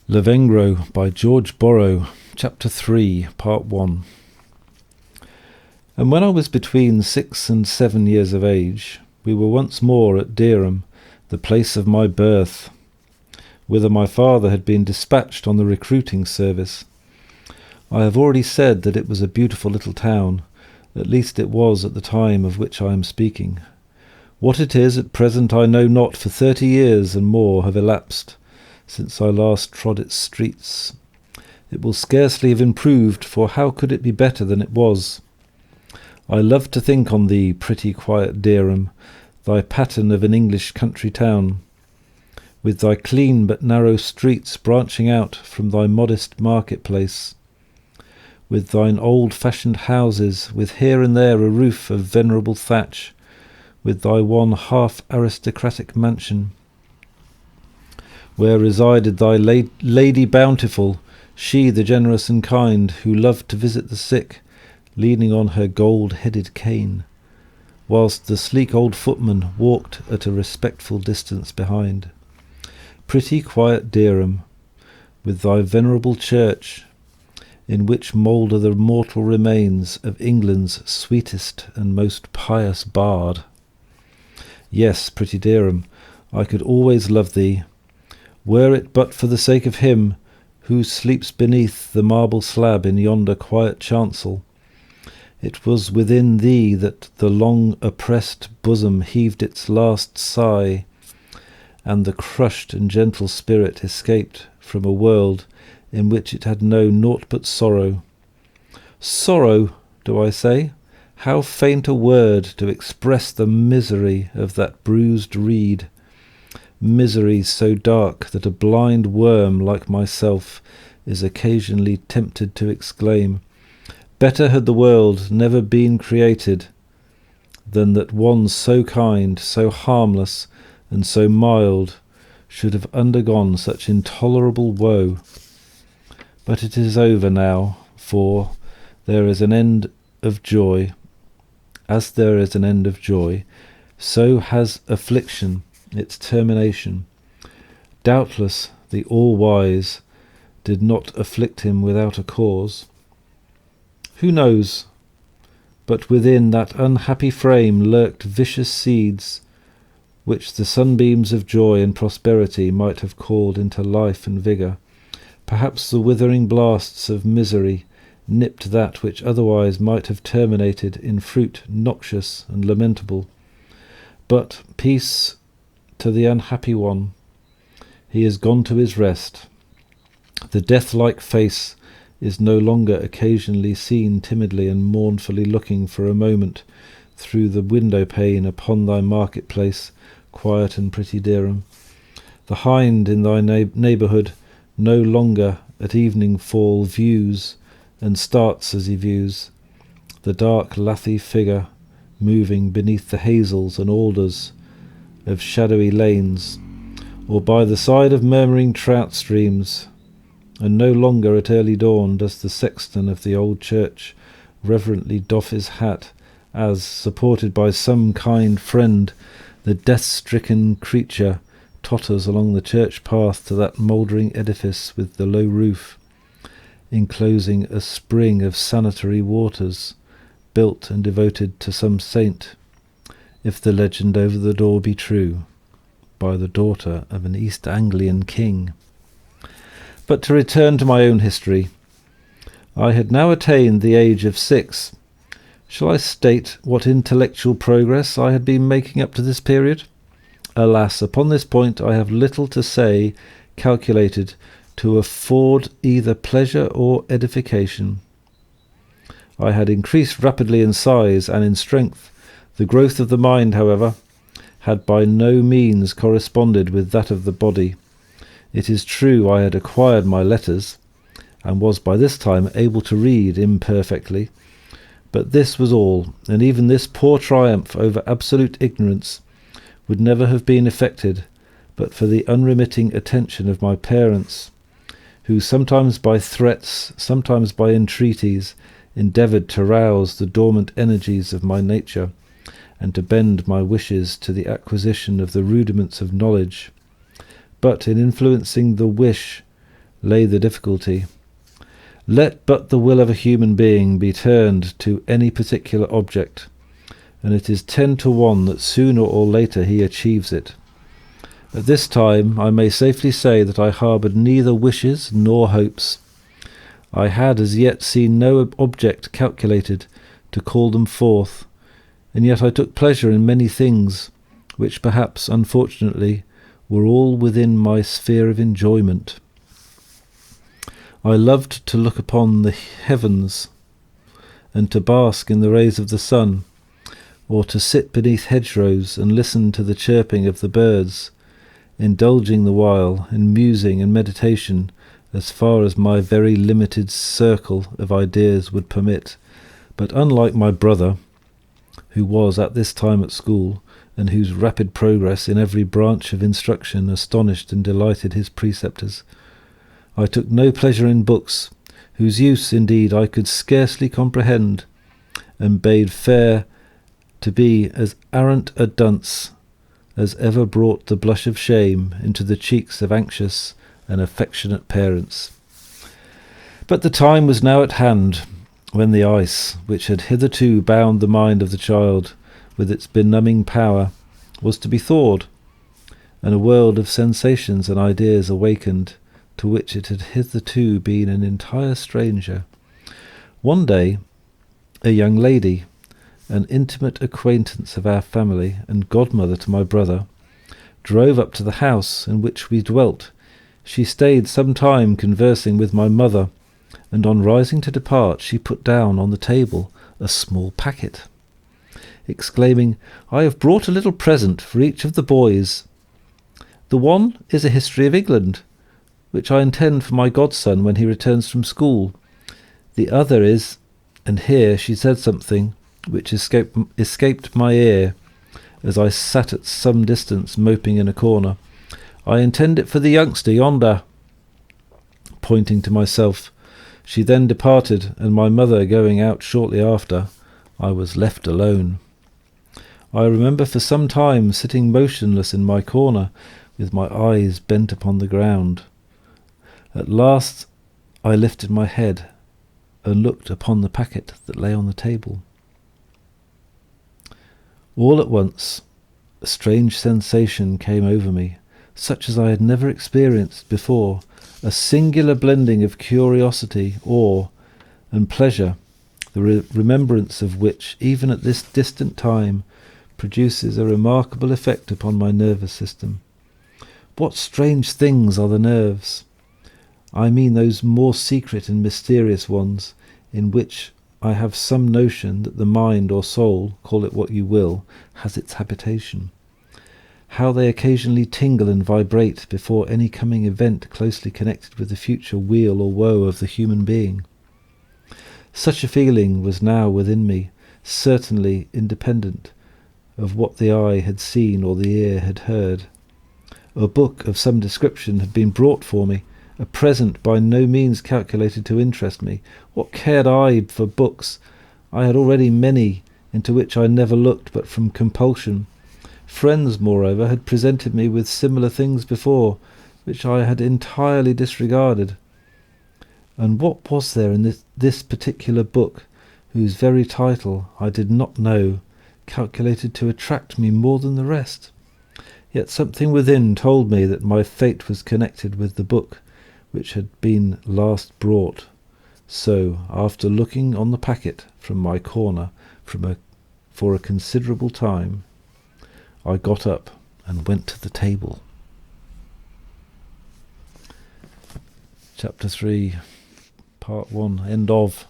Lavengro by George Borrow, Chapter 3, Part 1. And when I was between 6 and 7 years of age, we were once more at Dereham, the place of my birth, whither my father had been dispatched on the recruiting service. I have already said that it was a beautiful little town, at least it was at the time of which I am speaking. What it is at present I know not, for 30 years and more have elapsed since I last trod its streets. It will scarcely have improved, for how could it be better than it was? I love to think on thee, pretty quiet Dereham, thy pattern of an English country town, with thy clean but narrow streets branching out from thy modest market-place, with thine old-fashioned houses, with here and there a roof of venerable thatch, with thy one half-aristocratic mansion, where resided thy Lady Bountiful, she the generous and kind, who loved to visit the sick, leaning on her gold-headed cane, whilst the sleek old footman walked at a respectful distance behind. Pretty quiet Dereham, with thy venerable church, in which moulder the mortal remains of England's sweetest and most pious bard. Yes, pretty Dereham, I could always love thee, were it but for the sake of him who sleeps beneath the marble slab in yonder quiet chancel. It was within thee that the long oppressed bosom heaved its last sigh, and the crushed and gentle spirit escaped from a world in which it had known naught but sorrow. Sorrow, do I say? How faint a word to express the misery of that bruised reed, misery so dark that a blind worm like myself is occasionally tempted to exclaim, better had the world never been created than that one so kind, so harmless, and so mild should have undergone such intolerable woe. But it is over now, for there is an end of joy. As there is an end of joy, so has affliction its termination. Doubtless the All-Wise did not afflict him without a cause. Who knows? But within that unhappy frame lurked vicious seeds, which the sunbeams of joy and prosperity might have called into life and vigour. Perhaps the withering blasts of misery nipped that which otherwise might have terminated in fruit noxious and lamentable. But peace to the unhappy one. He is gone to his rest. The death-like face is no longer occasionally seen timidly and mournfully looking for a moment through the window-pane upon thy market-place, quiet and pretty Dereham. The hind in thy neighbourhood no longer at evening fall views and starts as he views the dark lathy figure moving beneath the hazels and alders of shadowy lanes, or by the side of murmuring trout streams, and no longer at early dawn does the sexton of the old church reverently doff his hat as, supported by some kind friend, the death-stricken creature totters along the church path to that mouldering edifice with the low roof, enclosing a spring of sanitary waters, built and devoted to some saint, if the legend over the door be true, by the daughter of an East Anglian king. But to return to my own history, I had now attained the age of 6. Shall I state what intellectual progress I had been making up to this period? Alas, upon this point I have little to say calculated to afford either pleasure or edification. I had increased rapidly in size and in strength. The growth of the mind, however, had by no means corresponded with that of the body. It is true I had acquired my letters, and was by this time able to read imperfectly, but this was all, and even this poor triumph over absolute ignorance would never have been effected but for the unremitting attention of my parents, who sometimes by threats, sometimes by entreaties, endeavoured to rouse the dormant energies of my nature, and to bend my wishes to the acquisition of the rudiments of knowledge. But in influencing the wish lay the difficulty. Let but the will of a human being be turned to any particular object, and it is 10 to 1 that sooner or later he achieves it. At this time I may safely say that I harboured neither wishes nor hopes. I had as yet seen no object calculated to call them forth, and yet I took pleasure in many things, which perhaps, unfortunately, were all within my sphere of enjoyment. I loved to look upon the heavens, and to bask in the rays of the sun, or to sit beneath hedgerows and listen to the chirping of the birds, indulging the while in musing and meditation as far as my very limited circle of ideas would permit. But unlike my brother, who was at this time at school, and whose rapid progress in every branch of instruction astonished and delighted his preceptors, I took no pleasure in books, whose use indeed I could scarcely comprehend, and bade fair to be as arrant a dunce as ever brought the blush of shame into the cheeks of anxious and affectionate parents. But the time was now at hand when the ice, which had hitherto bound the mind of the child with its benumbing power, was to be thawed, and a world of sensations and ideas awakened, to which it had hitherto been an entire stranger. One day, a young lady, an intimate acquaintance of our family and godmother to my brother, drove up to the house in which we dwelt. She stayed some time conversing with my mother, and on rising to depart she put down on the table a small packet, exclaiming, "I have brought a little present for each of the boys. The one is a history of England, which I intend for my godson when he returns from school. The other is," and here she said something which escaped my ear as I sat at some distance moping in a corner, "I intend it for the youngster yonder," pointing to myself. She then departed, and my mother going out shortly after, I was left alone. I remember for some time sitting motionless in my corner, with my eyes bent upon the ground. At last I lifted my head and looked upon the packet that lay on the table. All at once a strange sensation came over me, such as I had never experienced before, a singular blending of curiosity, awe, and pleasure, the remembrance of which, even at this distant time, produces a remarkable effect upon my nervous system. What strange things are the nerves! I mean those more secret and mysterious ones, in which I have some notion that the mind or soul, call it what you will, has its habitation. How they occasionally tingle and vibrate before any coming event closely connected with the future weal or woe of the human being. Such a feeling was now within me, certainly independent of what the eye had seen or the ear had heard. A book of some description had been brought for me, a present by no means calculated to interest me. What cared I for books? I had already many into which I never looked but from compulsion. Friends, moreover, had presented me with similar things before, which I had entirely disregarded. And what was there in this particular book, whose very title I did not know, calculated to attract me more than the rest? Yet something within told me that my fate was connected with the book which had been last brought. So, after looking on the packet from my corner for a considerable time, I got up and went to the table. Chapter 3, Part 1, End of.